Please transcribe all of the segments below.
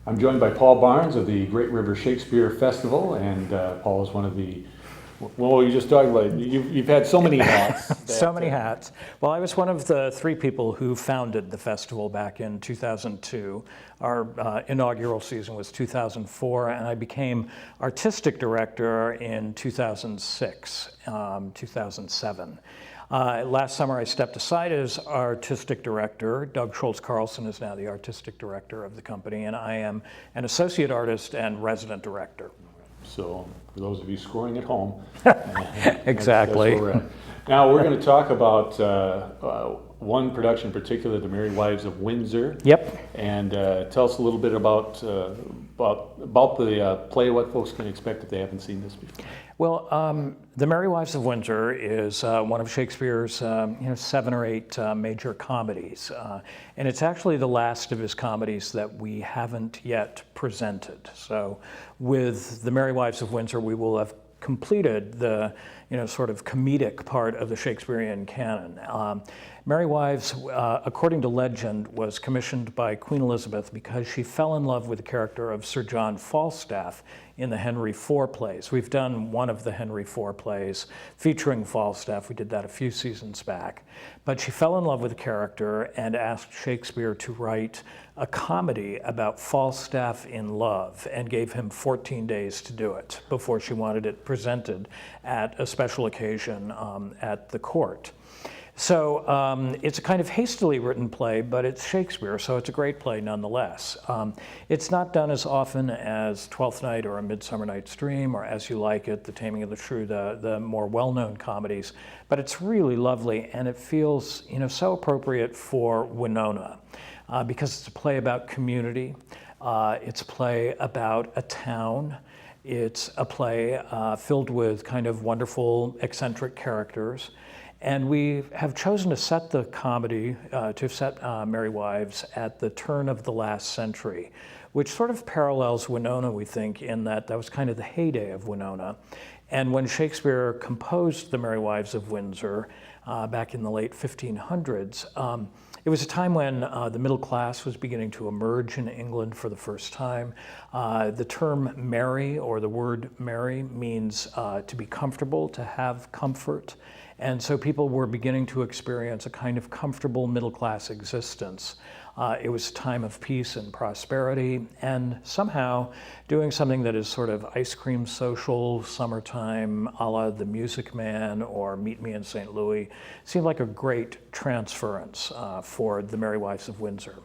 I'm joined by Paul Barnes of the Great River Shakespeare Festival, and Paul is one of the, well, you just talked about, you've had so many hats. So many hats. Well, I was one of the 3 people who founded the festival back in 2002. Our inaugural season was 2004, and I became artistic director in 2006, 2007. Last summer I stepped aside as artistic director. Doug Schultz-Carlson is now the artistic director of the company, and I am an associate artist and resident director. So for those of you scoring at home, exactly. That's where we're at. Now we're going to talk about one production in particular, the Merry Wives of Windsor. Yep. And tell us a little bit about the play, what folks can expect if they haven't seen this before. Well, the Merry Wives of Windsor is one of Shakespeare's 7 or 8 major comedies. And it's actually the last of his comedies that we haven't yet presented. So with the Merry Wives of Windsor, we will have completed the sort of comedic part of the Shakespearean canon. Merry Wives, according to legend, was commissioned by Queen Elizabeth because she fell in love with the character of Sir John Falstaff in the Henry IV plays. We've done one of the Henry IV plays featuring Falstaff. We did that a few seasons back. But she fell in love with the character and asked Shakespeare to write a comedy about Falstaff in love and gave him 14 days to do it before she wanted it presented at a special occasion at the court. So it's a kind of hastily written play, but it's Shakespeare, so it's a great play nonetheless. It's not done as often as Twelfth Night or A Midsummer Night's Dream or As You Like It, The Taming of the Shrew, the more well-known comedies, but it's really lovely, and it feels so appropriate for Winona because it's a play about community. It's a play about a town. It's a play filled with kind of wonderful, eccentric characters. And we have chosen to set the comedy, to set Merry Wives at the turn of the last century, which sort of parallels Winona, we think, in that was kind of the heyday of Winona. And when Shakespeare composed the Merry Wives of Windsor back in the late 1500s, it was a time when the middle class was beginning to emerge in England for the first time. The term merry, or the word merry, means to be comfortable, to have comfort. And so people were beginning to experience a kind of comfortable middle-class existence. It was a time of peace and prosperity, and somehow doing something that is sort of ice cream social, summertime, a la The Music Man or Meet Me in St. Louis, seemed like a great transference for the Merry Wives of Windsor.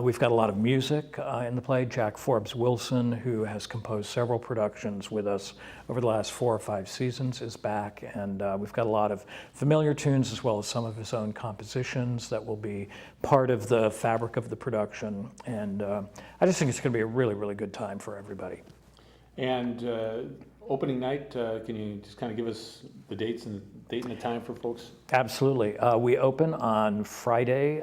We've got a lot of music in the play. Jack Forbes Wilson, who has composed several productions with us over the last 4 or 5 seasons, is back, and we've got a lot of familiar tunes as well as some of his own compositions that will be part of the fabric of the production. And I just think it's going to be a really, really good time for everybody. And opening night, can you just kind of give us the dates and the time for folks? Absolutely. We open on Friday,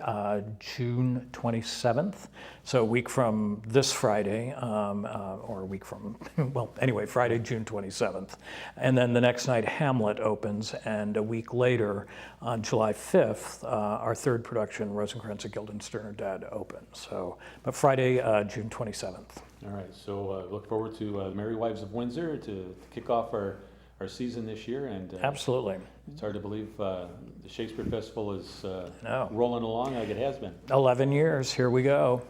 June 27th, so a week from this Friday, or a week from, well, anyway, Friday, June 27th. And then the next night, Hamlet opens, and a week later, on July 5th, our 3rd production, Rosencrantz and Guildenstern Are Dead, opens. So, but Friday, June 27th. All right, so look forward to Merry Wives of Windsor to kick off our season this year. And absolutely. It's hard to believe the Shakespeare Festival is rolling along like it has been. 11 years, here we go.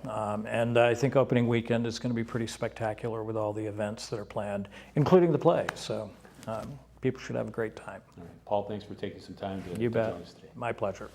And I think opening weekend is going to be pretty spectacular with all the events that are planned, including the play. So people should have a great time. All right. Paul, thanks for taking some time to You bet. join us today. My pleasure.